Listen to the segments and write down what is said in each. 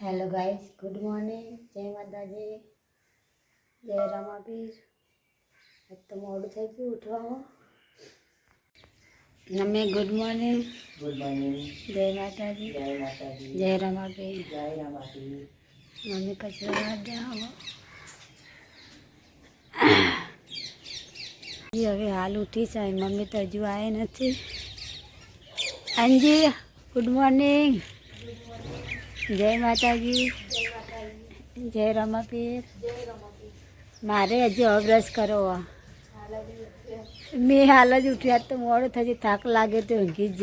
Hello guys, good morning. जय माता जी, जय रामापीर। तो मोड़ थे कि उठवा mummy. Good morning. Good morning. जय माता जी, जय माता दी। जय रामापीर। जय रामापीर। मम्मी कचरा काट दे। હવે હાલ ઉઠી છે મમ્મી તો હજુ આવે નથી. અંજી ગુડ મોર્નિંગ. જય માતાજી, જય રમાપીર. મારે હજુ અભ્યાસ કરો. મેં હાલ જ ઉઠ્યા તો મોડું થયું, થાક લાગે તો ઊંઘી જ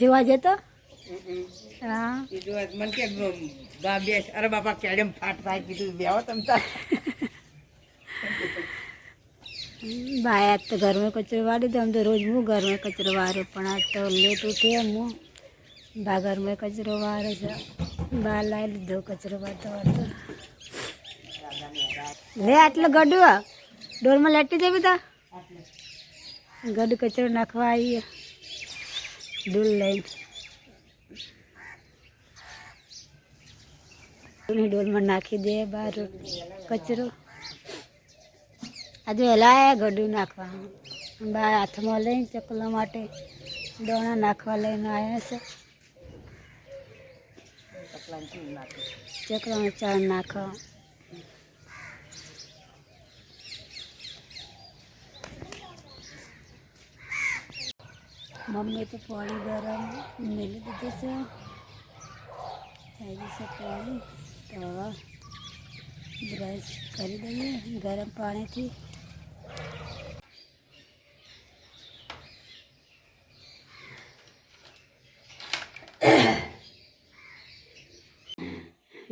જોવા જતો. હા मन के बेस अरे बापा केडम फाट થાય કીધું બેહો તમતા બાય આજ તો ઘરમાં કચરો વાળી દો. આમ તો રોજ હું ઘરમાં કચરો વારું, પણ આજ તો લેટ ઉઠી હું બા ઘરમાં કચરો વારે છે. બહાર લાવી લીધો કચરો વારતા વારતા. લે આટલું ગડું ડોરમાં લેટી જવી તા ગડું કચરો નાખવા આવીએ ડોલ લઈને. ડોલમાં નાખી દે બહાર કચરો. આજે વહેલા ગડું નાખવા બહાર હાથમાં લઈને ચકલા માટે દોણા નાખવા લઈને આવ્યા છે. ચકલામાં ચાર નાખવા. મમ્મી તો પાણી ગરમ મેલી દીધું છે. થઈ જશે પાણી તો હવે બ્રશ કરી દઈએ ગરમ પાણીથી.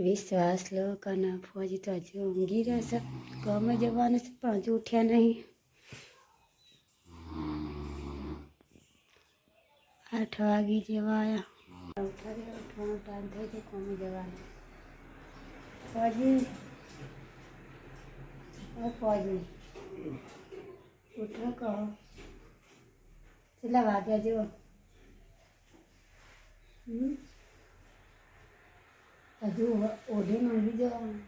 વિશ્વાસ લો કના ફોજી તો હજુ ઊંઘી રહેશે. ગમે જવાનું છે પણ હજુ ઉઠ્યા નહીં. 8 વાગી જેવા આવ્યા. ઉઠવાનો ટાઈમ થઈ ગયો. કોમે જવાનું. ફોજી ફોજી ઉઠો કહો. કેટલા વાગ્યા જેવો? હજુ ઓઢીને ઊંઘી જવાનું.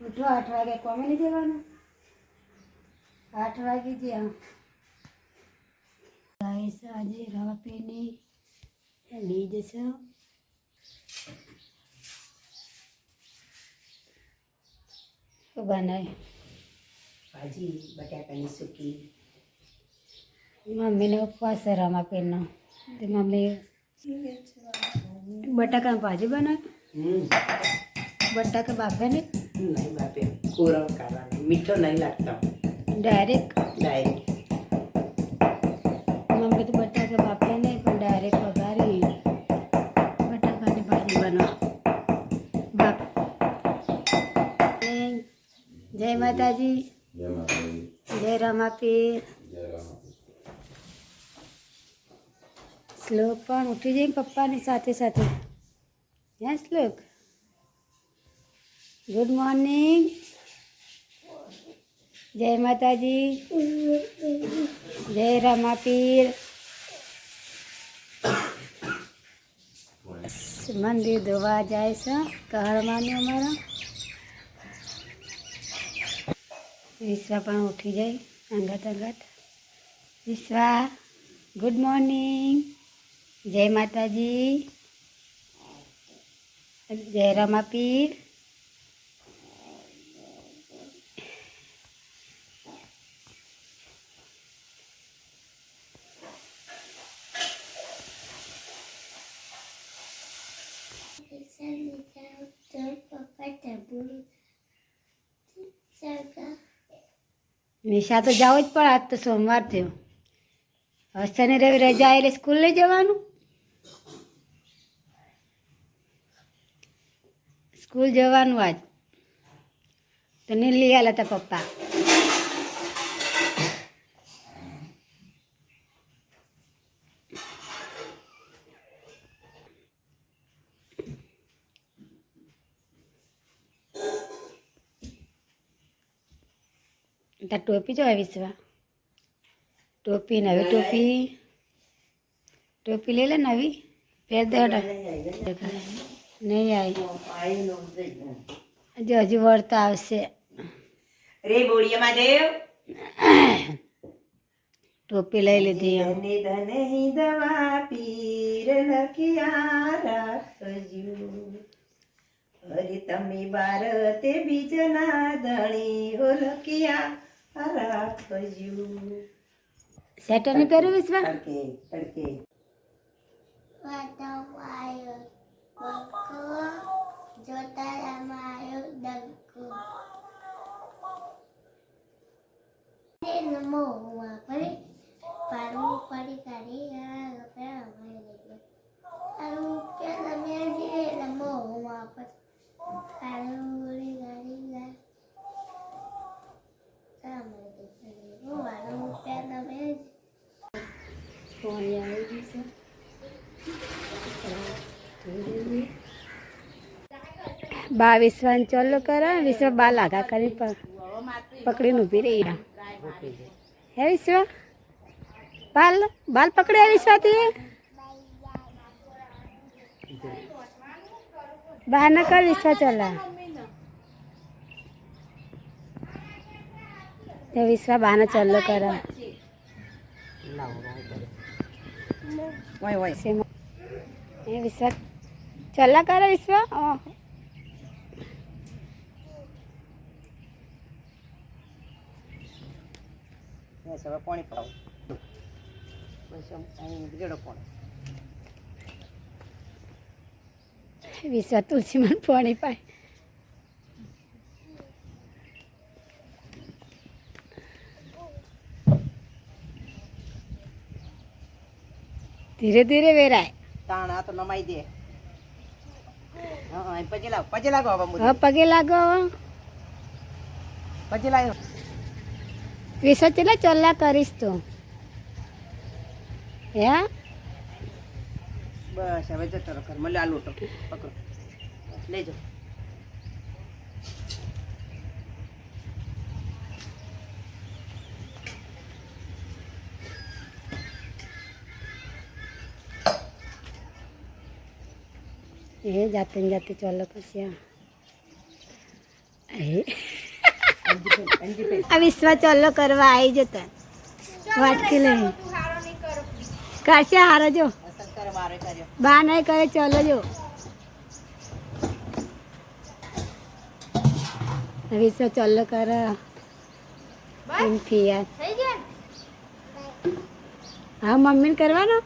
ઉઠો. 8 વાગે કોમે નહીં જવાનું. 8 વાગી ગયા. આજે રામાપીરની બીજ છે. શું બનાય? ભાજી બટાકાની સૂકી. મમ્મીને ઉપવાસ છે રામાપીરનો. તો મમ્મી બટાકાની ભાજી બનાવે. બટાકા બાફે ને? નહીં બાપે કોરા કાઢવાનો. મીઠો નહીં લાગતો. ડાયરેક્ટ ડાયરેક્ટ મમ્મી તો બટાકા બાફે નહીં, પણ ડાયરેક્ટ વઘારી બટાકાની ભાજી બનાવો. બાપ જય માતાજી, જય રામાપીર. શ્લોક પણ ઉઠી જાય પપ્પાની સાથે સાથે. હે શ્લોક? Good morning. જય માતાજી, જય રામાપીર. મંદિર ધોવા જાય છે કહળમાનું અમારા. વિશ્વા પણ ઉઠી જાય અંગત અંગત. વિશ્વા ગુડ મોર્નિંગ. જય માતાજી, જય રામાપીર. નિશા તો જાવ જ પણ આજ તો સોમવાર થયો. શનિ રવિ રજા એટલે સ્કૂલ લઈ જવાનું. સ્કૂલ જવાનું આજ તો નહીં લઈ આલા તા પપ્પા. તાર ટોપી જો વિશ્વા. ટોપી નવી ટોપી टोपी ले ले नवी फेर दे हटा नहीं आई जो हजू वर्ता आवशे रे बोलिए महादेव टोपी लई लीधी हम निधन ही दवा पीर लखिया રાખજો હરી તમે બારતે બીજના ધણી હો લખિયા રાખજો સેટર नहीं पहरे विश्वा તડકે તડકે बा विश्वा चलो कर विश्वा बाल आगा कर पकड़ी उभी रही है विश्वा बाल बाल पकड़े विश्वा थी बाहर न कर विश्वा चला विश्वा बहाना चलो कर ઓય ઓય विश्वा चला कर विश्वा બસ હવે પાણી પાવ બસ અહીં ગેડો પાણી विश्वा तुलसी मन पानी पाए धीरे धीरे वेराय તાણ આ તો નમાઈ દે હા પછી લાગો હવે મુરી हाँ पगे लागो પછી લાગો विश्वा चला चला करीश तो या બસ હવે જતો રહો ઘર મને આ લોટો પકડો લેજો ये जाते न जाते चलो कसिया अब विश्वा चलो करवा आई जता वाटकी ले काशा हारो जो શંકર મારે કર્યો बा नहीं करे चलो जो विश्वा चलो कर फिया हाँ मम्मी ने करवा ना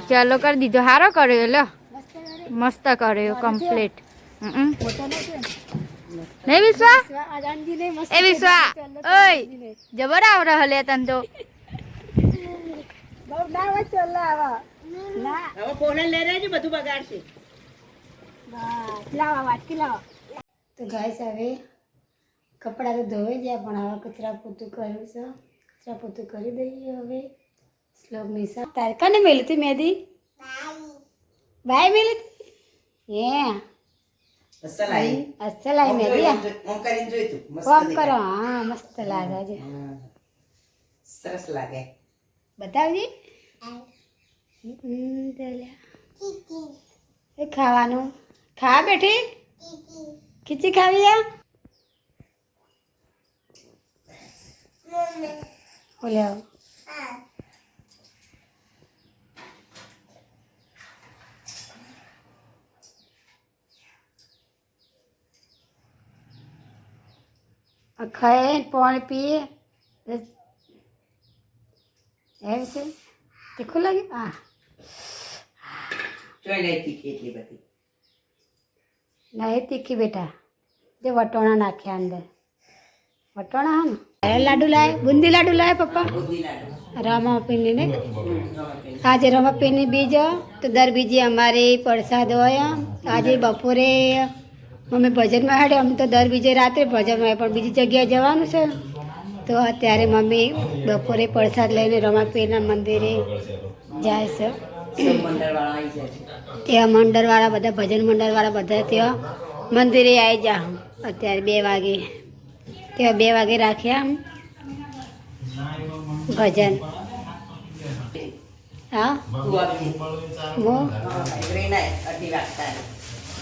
ચાલો કરી દીધો હારો કર્યો લો મસ્ત કર્યો કમ્પ્લીટ નહીં વિશ્વા એ વિશ્વા ઓય જબર આવડે હલે તન તો હવે ફોન લઈ રહેજો બધું બગાડશે તો ગાઈસ હવે કપડાં તો ધોઈ ગયા પણ હવે કચરા પોતું કર્યું છે કચરા પોતું કરી દઈએ હવે શ્લોક નિશા તારે કને મેલી હતી મેદી બાય મેલી હતી એ અસલ આઈ અસલ આઈ મેદી ઓમ કરીને જોઈ તું મસ્ત કોમ કરો હા મસ્ત લાગે છે સરસ લાગે બતાવજી એ ખાવાનું ખા બેઠી ખીચી ખાવી આ બોલે ખાए પાણી પીએ એમ છે તીખું લાગ્યું હા જોઈ લઈ તીખી એટલી બધી નહીં તીખી બેટા જે વટોણા નાખ્યા અંદર વટોણા હા ને લાડુ લાય બુંદી લાડુ લાય પપ્પા બુદ્ધિ લાડુ રામાપીની ને આજે રામાપીની બીજ તો દર બીજી અમારે પ્રસાદ હોય આજે બપોરે મમ્મી ભજનમાં હાડે અમે તો દર બીજે રાત્રે ભજનમાં હોય પણ બીજી જગ્યાએ જવાનું છે તો અત્યારે મમ્મી બપોરે પ્રસાદ લઈને રમાપીરના મંદિરે જાય છે सब मंडल वाला आई जाए ત્યાં મંડળવાળા બધા ભજન મંડળવાળા બધા ત્યાં મંદિરે આવી જા અત્યારે 2 વાગે ત્યાં 2 વાગે રાખ્યા ભજન હા હું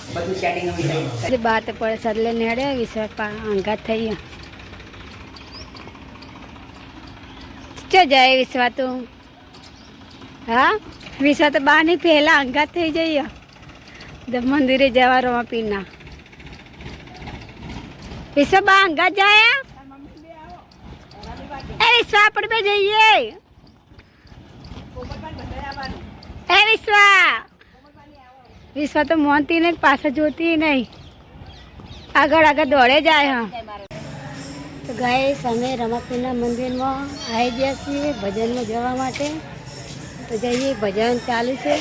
બધું સેટિંગ થઈ બાર તો પડે સદલે નેડે વિશ્વ અંગાત થઈ ગયા ચો જાય વિશ્વા તું હા વિશ્વા તો બહાર ની પહેલા અંગાત થઈ જઈએ મંદિરે જવા રવા પીના વિશ્વા બા અંગાત જાય એ વિશ્વા આપણે બે જઈએ એ વિશ્વા તો મોનતી નહીં પાછળ જોતી નહીં આગળ આગળ દોડે જાય હા તો ગાય અમે રમાપીરના મંદિરમાં આવી ગયા છીએ ભજનમાં જવા માટે તો જઈએ ભજન ચાલુ છે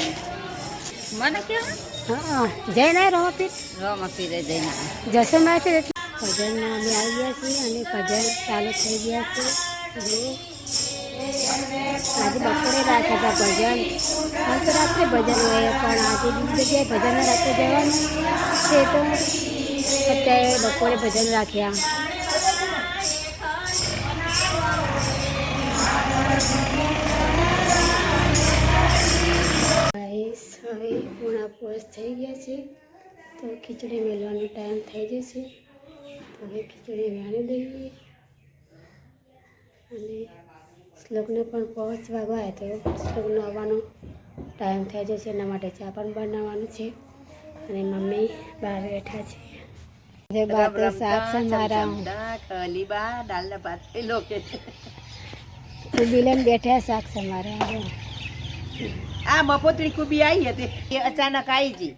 મને કેવું હા જય ના રમાપીર રમાપીરે જઈને જશો માથી ભજનમાં અમે આવી ગયા છીએ અને ભજન ચાલુ થઈ ગયા છે આજે બપોરે રાખ્યા હતા ભજન આમ તો રાત્રે ભજન હોય પણ આજે બીજી જગ્યાએ ભજનમાં રાત્રે જવાનું છે તો અત્યારે બપોરે ભજન રાખ્યા હવે પૂણા પોસ થઈ ગયા છે તો ખીચડી મેળવાનો ટાઈમ થઈ જશે તો હવે ખીચડી મેળી દઈએ અને શ્લોકને પણ પહોંચવા ગયા તો શ્લોકનો આવવાનો ટાઈમ થઈ જશે એના માટે ચા પણ બનાવવાનું છે અને મમ્મી બહાર બેઠા છે જે બાત શાક છે મારા ખલીબા દાલ ને ભાત એ લોકો બિલન બેઠા શાક છે મારા આ મફોતરી કુબી આવી હતી એ અચાનક આવી ગઈ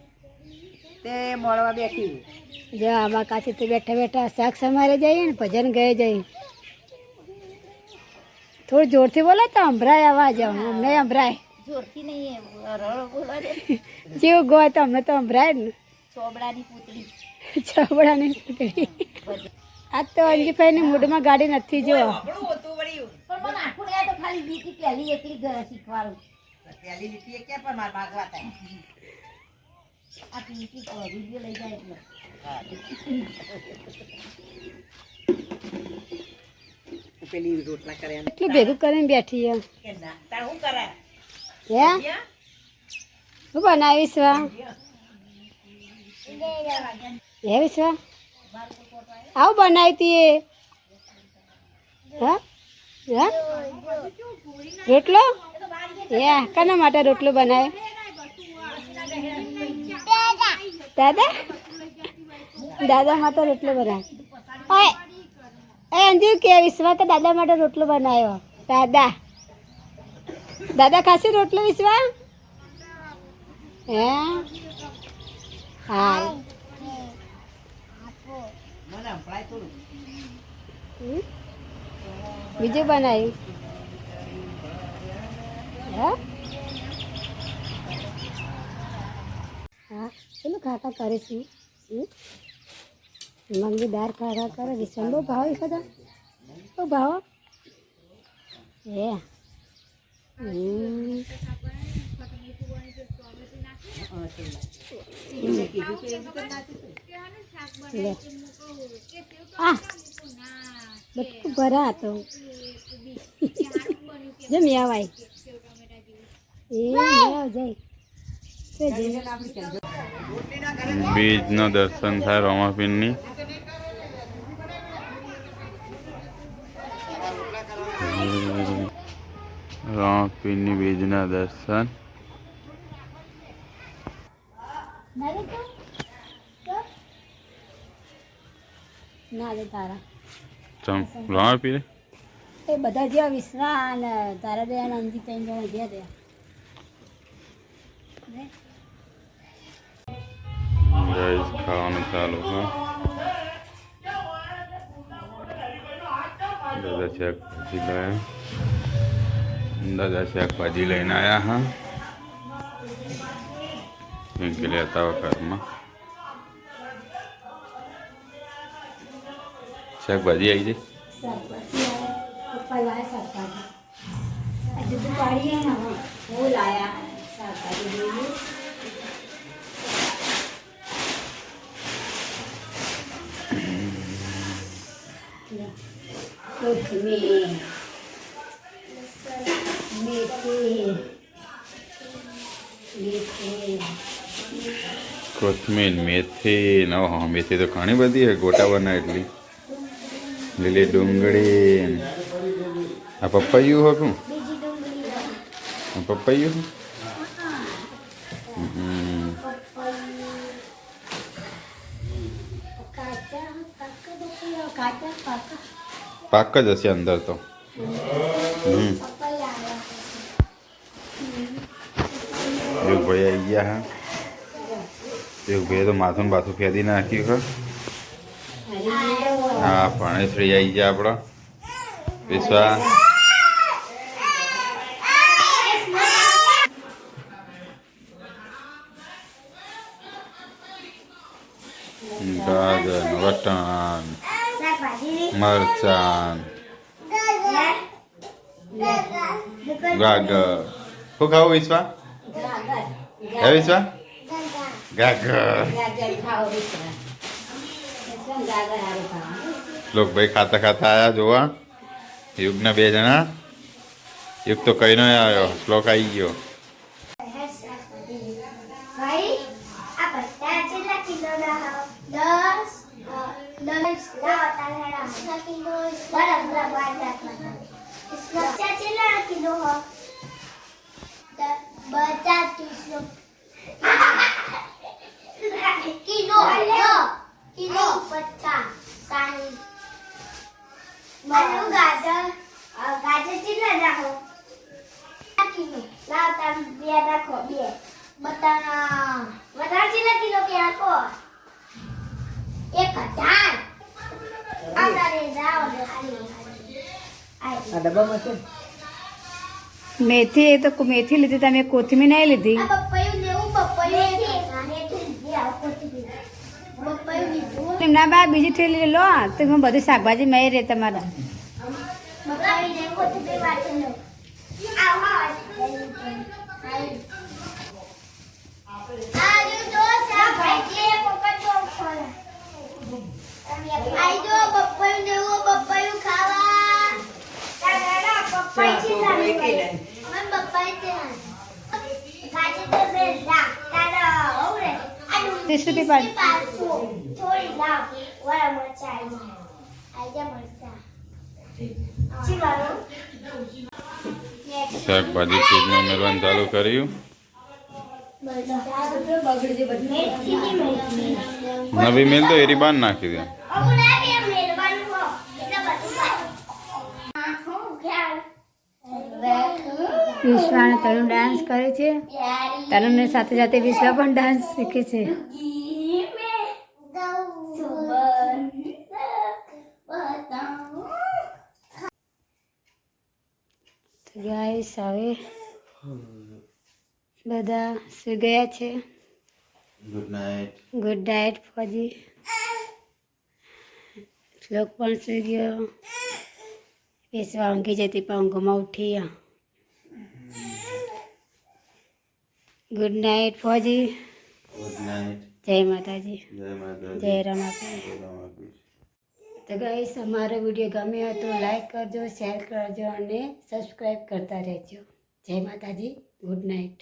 તે મળવા બેઠી જો આમાં કાચી તો બેઠા બેઠા શાક સમારે જઈએ ને ભજન ગયે જઈએ થોડું જોરથી બોલો તો સંભળાય અવાજ અમને સંભળાય જોરથી નહીં રળ બોલા દે જેવું ગોય તો અમને તો સંભળાય ને ચોબડાની પૂતળી ચોબડાની પૂતળી આ તો અંજીભાઈની મૂડમાં ગાડી નથી જો પણ મને આખું નહીં તો ખાલી બીજી પહેલી એકલી શીખવાડું પહેલી લીટી ક્યાં પર માર ભાગવા થાય આ પીટી વિડિયો લઈ જાય એટલે પેલી રોટલા કરે એટલું ભેગું કરીને બેઠી છે કે ના તાર હું કરે હે હું બનાવીશ વા હે વિશ્વા આવું બનાવી તી હા હા રોટલો હે કોના માટે રોટલો બનાવે દાદા દાદા માટે રોટલો બનાવે એ અંજુ કે વિશ્વા તો દાદા માટે રોટલો બનાવ્યો દાદા દાદા ખાસી રોટલો વિશ્વા હે હા મને સંભળાય થોડું બીજું બનાવ્યું હે હા ચલો ખાખા કરીશું મમ્મી દાળ ખાખા કરે વિશ્વામ બહુ ભાવ બધા બહુ ભાવ હે બટકું ભરા હતો જમી આવાય એ જાય બીજના દર્શન થાય રમાપીરની રમાપીરની બીજના દર્શન ના દે તારા રમાપીરે એ બધા જ્યાં વિશ્વા અને તારા બે અંજી ત્રણ જણા ગયા ત્યાં ગાઈસ ખાવાનું ચાલુ હા દાદા શાકભાજી લાયા દાદા શાકભાજી લઈને આવ્યા હા કે લેતા વખતમાં શાકભાજી આવી જાય શાકભાજી પપ્પા લાયા શાકભાજી હજુ તો પાડીએ ને હું લાયા શાકભાજી લઈએ કોથમીર કોથમીર મેથી ઓહો મેથી તો ઘણી બધી છે ગોટા બનાવે એટલી લીલી ડુંગળી આ પપૈયું હતું આ પપૈયું હમ. પાક જ હશે અંદર તો હમ એક ભાઈ આવી ગયા હા એક ભાઈ તો માથું બાથું ફેદી નાખ્યું હા પાણીશ્રી આવી ગયા આપણા વિશ્વા ગાજર વટાણ મરચાં ગાગર શું ખાવું વિશ્વા હે વિશ્વા ગાગર લોક ભાઈ ખાતા ખાતા આયા જોવા યુગના બે જણા યુગ તો કઈ ન આવ્યો શ્લોક આવી ગયો ભાઈ આ બધા કેટલા કિલોના હો 10 લાવતા હેડા કિલો બરાબર બાંધતા इसमें चला किलो हो 50 किलो किलो किलो 50 सानी मनु गाजर चला રાખો કિલો લાવતા બે રાખો બે બટાણા ચલા કિલો કે આપો 1000 આતારે જાવ મેથી એ તો મેથી લીધી તમે કોથમીર નહીં લીધી આ પપ્પાયું લેવું પપ્પાયું લીધું ના બા બીજી થેલી લો તો હું બધી શાકભાજી મેં રે તમારા પપ્પાયું લેવું કોથમીર વાટી લો આ જો શાકભાજી પપ્પા જો ખોલા આઈ જો પપ્પાયું લેવું પપ્પાયું ખાવા તારા પપ્પાઈ ચીલા મન પપ્પાઈ ચીલા ગાજે તો બેલા તારા ઓરે 30 રૂપિયા થોડી લાવ વાળા મરચા આઈ જા મરચા ચીલાનો શાકભાજી ચીજનું મેળવાનું ચાલુ કર્યું નવી મેલ તો એરી બાર નાખી દે વિશ્વાને તરુણ ડાન્સ કરે છે તરુણને સાથે સાથે વિશ્વા પણ ડાન્સ શીખે છે ગાઈસ હવે બધા સુઈ ગયા છે ગુડ નાઇટ ગુડ નાઇટ ફોજી શ્લોક પણ સુઈ ગયો વિશ્વા ઊંઘી જતી પણ ઊંઘમાં ઉઠી ગુડ નાઇટ ફોજી ગુડ નાઇટ જય માતાજી જય માતા જય રમાપી તો ગાઈસ અમારો વિડીયો ગમ્યો તો લાઈક કરજો શેર કરજો અને સબસ્ક્રાઈબ કરતા રહેજો જય માતાજી ગુડ નાઇટ